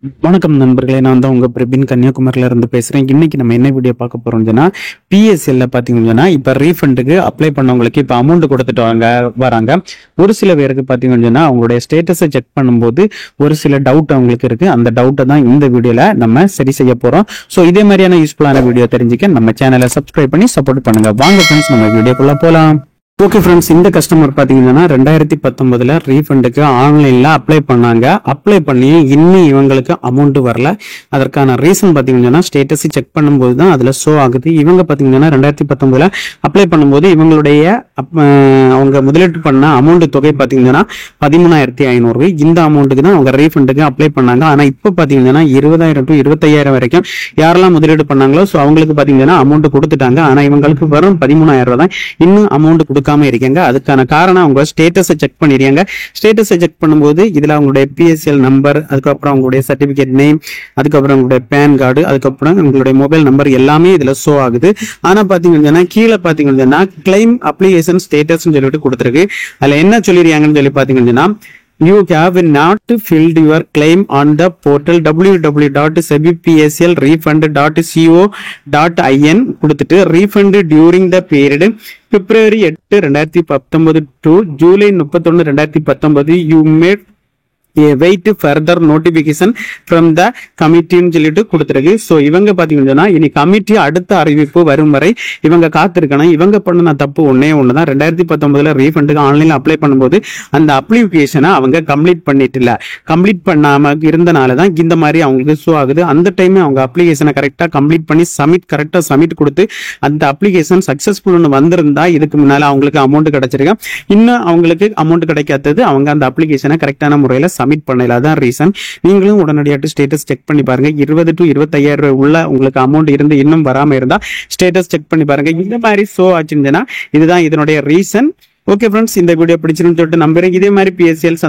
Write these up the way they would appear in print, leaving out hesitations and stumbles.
வணக்கம் நண்பர்களே, நான் தான் உங்க பிரபின் கன்னியாகுமரியில இருந்து பேசுறேன். இன்னைக்கு நம்ம என்ன வீடியோ பார்க்க போறோம்னா, பிஎஸ்எல்ல பாத்தீங்கன்னா இப்ப ரீஃபண்டுக்கு அப்ளை பண்ணவங்களுக்கு இப்ப அமௌண்ட் கொடுத்துட்டு வராங்க. ஒரு சில பேருக்கு பாத்தீங்கன்னா அவங்களுடைய ஸ்டேட்டஸை செக் பண்ணும்போது ஒரு சில டவுட் அவங்களுக்கு இருக்கு. அந்த டவுட்டை தான் இந்த வீடியோல நம்ம சரி செய்ய போறோம். ஸோ இதே மாதிரியான யூஸ்ஃபுல்லான வீடியோ தெரிஞ்சுக்க நம்ம சேனலை சப்ஸ்கிரைப் பண்ணி சப்போர்ட் பண்ணுங்க. வாங்க ஃப்ரெண்ட்ஸ், நம்ம வீடியோக்குள்ள போலாம். ஓகே ஃப்ரெண்ட்ஸ், இந்த கஸ்டமர் பாத்தீங்கன்னா 2019 ரீஃபண்டுக்கு ஆன்லைன்ல அப்ளை பண்ணாங்க. அப்ளை பண்ணி இன்னும் இவங்களுக்கு அமௌண்ட் வரல. அதற்கான ரீசன் பாத்தீங்கன்னா ஸ்டேட்டஸ் செக் பண்ணும்போது தான் அதுல ஷோ ஆகுது. இவங்க பாத்தீங்கன்னா 2019 அப்ளை பண்ணும்போது இவங்களுடைய அவங்க முதலீட்டு பண்ண அமௌண்ட் தொகை பாத்தீங்கன்னா 13,500. இந்த அமௌண்ட்டுக்கு தான் அவங்க ரீஃபண்டுக்கு அப்ளை பண்ணாங்க. ஆனா இப்ப பாத்தீங்கன்னா 20,000 to 25,000 வரைக்கும் யாரெல்லாம் முதலீடு பண்ணாங்களோ ஸோ அவங்களுக்கு பாத்தீங்கன்னா அமௌண்ட் கொடுத்துட்டாங்க. ஆனா இவங்களுக்கு வெறும் 13,000 தான் இன்னும் அமௌண்ட் இருக்காங்க. அதுக்கான காரணம் அவங்க ஸ்டேட்டஸை செக் பண்ணிருக்காங்க. ஸ்டேட்டஸை செக் பண்ணும்போது இதுல அவங்களுடைய பிஎஸ்எல் நம்பர், அதுக்கப்புறம் அவங்களுடைய சர்டிபிகேட் நேம், அதுக்கப்புறம் அவங்களுடைய பேன் கார்டு, அதுக்கப்புறம் உங்களுடைய மொபைல் நம்பர் எல்லாமே இதுல ஷோ ஆகுது. ஆனா பாத்தீங்கன்னா கீழே பாத்தீங்கன்னா கிளைம் அப்ளிகேஷன் ஸ்டேட்டஸ் சொல்லிட்டு கொடுத்துருக்கு. அதுல என்ன சொல்லிருக்காங்கன்னு சொல்லி பாத்தீங்கன்னா, you have not filled your claim on the portal www.sebpslrefund.co.in கொடுத்துட்டு refund during the period February 8, 2019 to July 31, 2019 you made wait further notification from the கமிட்டின்னு சொல்லிட்டு கொடுத்துருக்கு. ஸோ இவங்க பாத்தீங்கன்னா இனி கமிட்டி அடுத்த அறிவிப்பு வரும் வரை இவங்க காத்திருக்கணும். இவங்க பண்ண தப்பு ஒன்னே ஒண்ணுதான். 2019 ரீஃபண்டுக்கு ஆன்லைன்ல அப்ளை பண்ணும்போது அந்த அப்ளிகேஷனை அவங்க கம்ப்ளீட் பண்ணாம இருந்தனாலதான் இந்த மாதிரி அவங்களுக்கு ஷோ ஆகுது. அந்த டைம் அவங்க அப்ளிகேஷனை கரெக்டா கம்ப்ளீட் பண்ணி கரெக்டா சப்மிட் கொடுத்து அந்த அப்ளிகேஷன் சக்சஸ்ஃபுல்னு வந்திருந்தா இதுக்கு முன்னால அவங்களுக்கு அமௌண்ட் கிடைச்சிருக்கேன். இன்னும் அவங்களுக்கு அமௌண்ட் கிடைக்காதது அவங்க அந்த அப்ளிகேஷனை கரெக்டான முறையில சப்மிட் பண்ணல. அதான் ரீசன். நீங்களும் உடனடியாக ஸ்டேட்டஸ் செக் பண்ணி பாருங்க. 20 to 25,000 உள்ள உங்களுக்கு அமௌண்ட் இருந்து இன்னும் வராம இருந்தா ஸ்டேட்டஸ் செக் பண்ணி பாருங்க. இந்த மாதிரி ஷோ ஆச்சுன்னா இதுதான் இதனுடைய ரீசன். ஓகே ஃப்ரெண்ட்ஸ், இந்த வீடியோ பிடிச்சிருந்து சொல்லிட்டு நம்புறேன். இதே மாதிரி பிஎஸ்எல்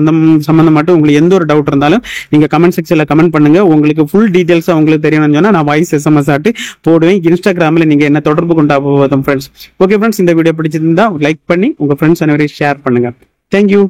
சம்பந்தமாட்டும் உங்களுக்கு எந்த ஒரு டவுட் இருந்தாலும் நீங்க கமெண்ட் செக்ஷன்ல கமெண்ட் பண்ணுங்க. உங்களுக்கு ஃபுல் டீடைல்ஸ் உங்களுக்கு தெரியணும்னு சொன்னா நான் வாய்ஸ் எஸ்எம்எஸ் ஆட்டு போடுவேன். இன்ஸ்டாகிராம்ல நீங்க என்ன தொடர்பு கொண்டா போதும் ஃப்ரெண்ட்ஸ். ஓகே ஃப்ரெண்ட்ஸ், இந்த வீடியோ பிடிச்சிருந்தா லைக் பண்ணி உங்க ஃப்ரெண்ட்ஸ் அனைவரையும் ஷேர் பண்ணுங்க. தேங்க்யூ.